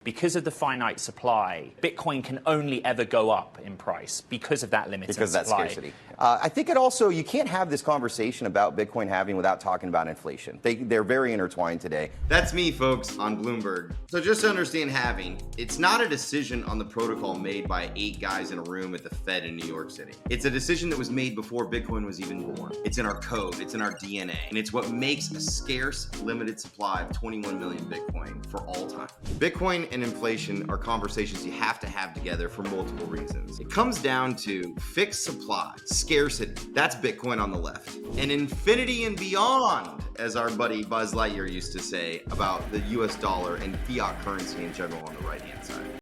Because of the finite supply, Bitcoin can only ever go up in price because of that limited supply. Because of that scarcity. I think it also, you can't have this conversation about Bitcoin halving without talking about inflation. They're very intertwined today. That's me, folks, on Bloomberg. So just to understand halving, it's not a decision on the protocol made by 8 guys in a room at the Fed in New York City. It's a decision that was made before Bitcoin was even born. It's in our code, it's in our DNA, and it's what makes a scarce, limited supply of 21 million Bitcoin for all time. Bitcoin and inflation are conversations you have to have together for multiple reasons. It comes down to fixed supply, scarcity, that's Bitcoin on the left, and infinity and beyond, as our buddy Buzz Lightyear used to say about the US dollar and fiat currency in general on the right-hand side.